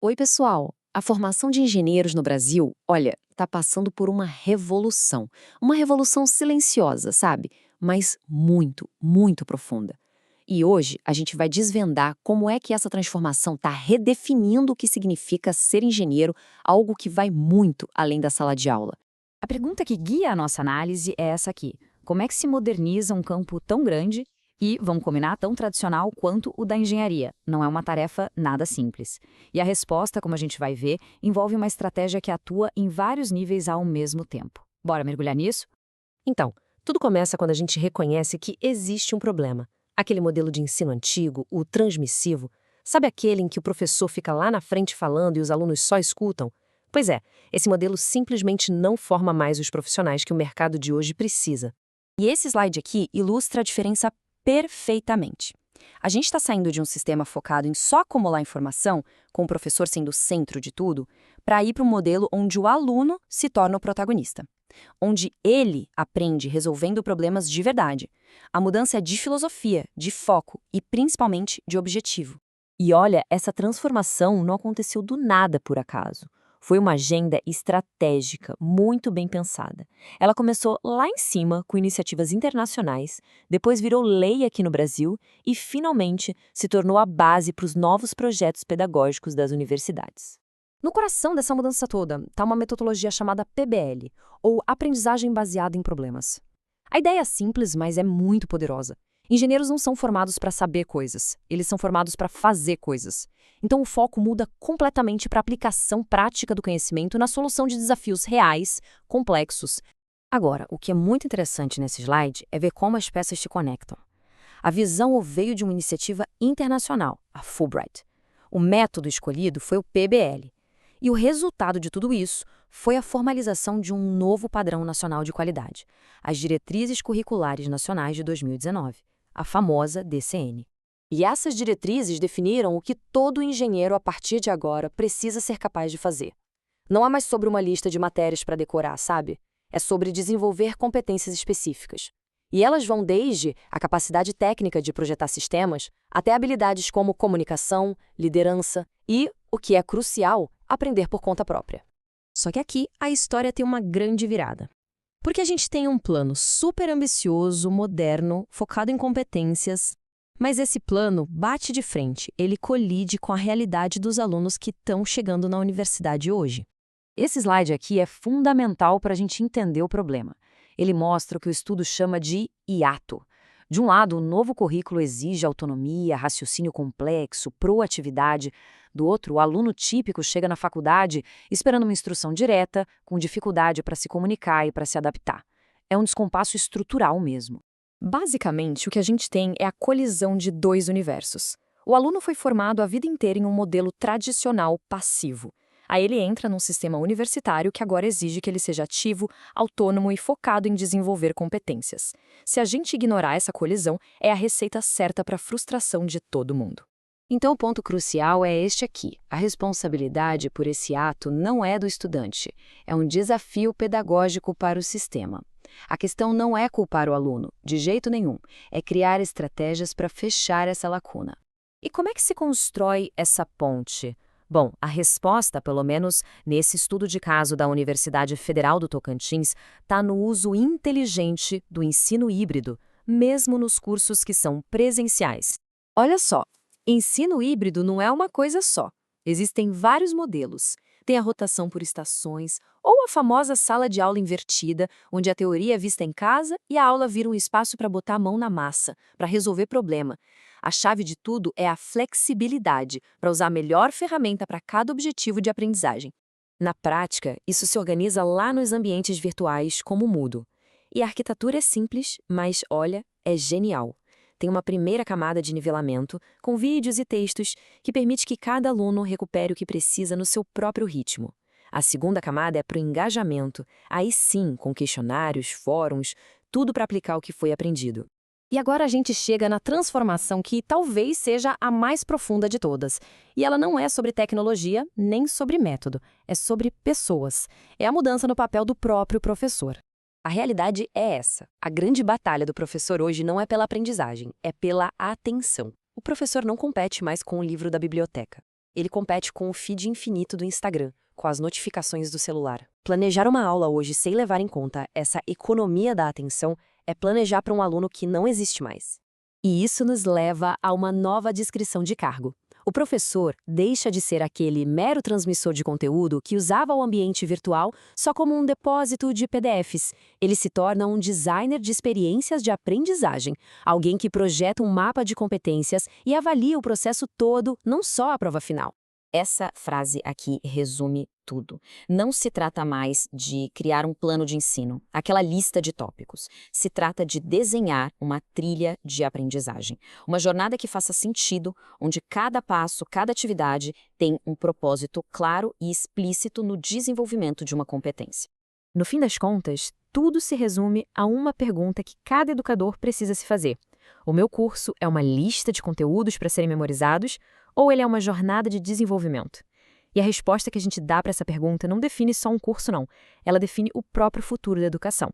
Oi, pessoal! A formação de engenheiros no Brasil, olha, está passando por uma revolução. Uma revolução silenciosa, sabe? Mas muito, muito profunda. E hoje a gente vai desvendar como é que essa transformação está redefinindo o que significa ser engenheiro, algo que vai muito além da sala de aula. A pergunta que guia a nossa análise é essa aqui: como é que se moderniza um campo tão grande e, vamos combinar, tão tradicional quanto o da engenharia? Não é uma tarefa nada simples. E a resposta, como a gente vai ver, envolve uma estratégia que atua em vários níveis ao mesmo tempo. Bora mergulhar nisso? Então, tudo começa quando a gente reconhece que existe um problema. Aquele modelo de ensino antigo, o transmissivo, sabe aquele em que o professor fica lá na frente falando e os alunos só escutam? Pois é, esse modelo simplesmente não forma mais os profissionais que o mercado de hoje precisa. E esse slide aqui ilustra a diferença perfeitamente. A gente está saindo de um sistema focado em só acumular informação, com o professor sendo o centro de tudo, para ir para um modelo onde o aluno se torna o protagonista, onde ele aprende resolvendo problemas de verdade. A mudança é de filosofia, de foco e principalmente de objetivo. E olha, essa transformação não aconteceu do nada por acaso. Foi uma agenda estratégica, muito bem pensada. Ela começou lá em cima, com iniciativas internacionais, depois virou lei aqui no Brasil e, finalmente, se tornou a base para os novos projetos pedagógicos das universidades. No coração dessa mudança toda está uma metodologia chamada PBL, ou Aprendizagem Baseada em Problemas. A ideia é simples, mas é muito poderosa. Engenheiros não são formados para saber coisas, eles são formados para fazer coisas. Então o foco muda completamente para a aplicação prática do conhecimento na solução de desafios reais, complexos. Agora, o que é muito interessante nesse slide é ver como as peças se conectam. A visão veio de uma iniciativa internacional, a Fulbright. O método escolhido foi o PBL. E o resultado de tudo isso foi a formalização de um novo padrão nacional de qualidade, as Diretrizes Curriculares Nacionais de 2019, a famosa DCN. E essas diretrizes definiram o que todo engenheiro, a partir de agora, precisa ser capaz de fazer. Não é mais sobre uma lista de matérias para decorar, sabe? É sobre desenvolver competências específicas. E elas vão desde a capacidade técnica de projetar sistemas até habilidades como comunicação, liderança e, o que é crucial, aprender por conta própria. Só que aqui a história tem uma grande virada. Porque a gente tem um plano super ambicioso, moderno, focado em competências, mas esse plano bate de frente, ele colide com a realidade dos alunos que estão chegando na universidade hoje. Esse slide aqui é fundamental para a gente entender o problema. Ele mostra o que o estudo chama de hiato. De um lado, o novo currículo exige autonomia, raciocínio complexo, proatividade. Do outro, o aluno típico chega na faculdade esperando uma instrução direta, com dificuldade para se comunicar e para se adaptar. É um descompasso estrutural mesmo. Basicamente, o que a gente tem é a colisão de dois universos. O aluno foi formado a vida inteira em um modelo tradicional passivo. Aí ele entra num sistema universitário que agora exige que ele seja ativo, autônomo e focado em desenvolver competências. Se a gente ignorar essa colisão, é a receita certa para a frustração de todo mundo. Então o ponto crucial é este aqui. A responsabilidade por esse ato não é do estudante. É um desafio pedagógico para o sistema. A questão não é culpar o aluno, de jeito nenhum. É criar estratégias para fechar essa lacuna. E como é que se constrói essa ponte? Bom, a resposta, pelo menos nesse estudo de caso da Universidade Federal do Tocantins, está no uso inteligente do ensino híbrido, mesmo nos cursos que são presenciais. Olha só, ensino híbrido não é uma coisa só. Existem vários modelos. Tem a rotação por estações, ou a famosa sala de aula invertida, onde a teoria é vista em casa e a aula vira um espaço para botar a mão na massa, para resolver problema. A chave de tudo é a flexibilidade, para usar a melhor ferramenta para cada objetivo de aprendizagem. Na prática, isso se organiza lá nos ambientes virtuais como o Moodle. E a arquitetura é simples, mas, olha, é genial. Tem uma primeira camada de nivelamento, com vídeos e textos, que permite que cada aluno recupere o que precisa no seu próprio ritmo. A segunda camada é para o engajamento, aí sim, com questionários, fóruns, tudo para aplicar o que foi aprendido. E agora a gente chega na transformação que talvez seja a mais profunda de todas. E ela não é sobre tecnologia, nem sobre método. É sobre pessoas. É a mudança no papel do próprio professor. A realidade é essa. A grande batalha do professor hoje não é pela aprendizagem, é pela atenção. O professor não compete mais com o livro da biblioteca. ele compete com o feed infinito do Instagram, com as notificações do celular. Planejar uma aula hoje sem levar em conta essa economia da atenção é planejar para um aluno que não existe mais. E isso nos leva a uma nova descrição de cargo. O professor deixa de ser aquele mero transmissor de conteúdo que usava o ambiente virtual só como um depósito de PDFs. Ele se torna um designer de experiências de aprendizagem, alguém que projeta um mapa de competências e avalia o processo todo, não só a prova final. Essa frase aqui resume tudo. Não se trata mais de criar um plano de ensino, aquela lista de tópicos. Se trata de desenhar uma trilha de aprendizagem. Uma jornada que faça sentido, onde cada passo, cada atividade tem um propósito claro e explícito no desenvolvimento de uma competência. No fim das contas, tudo se resume a uma pergunta que cada educador precisa se fazer. O meu curso é uma lista de conteúdos para serem memorizados ou ele é uma jornada de desenvolvimento? E a resposta que a gente dá para essa pergunta não define só um curso, não. Ela define o próprio futuro da educação.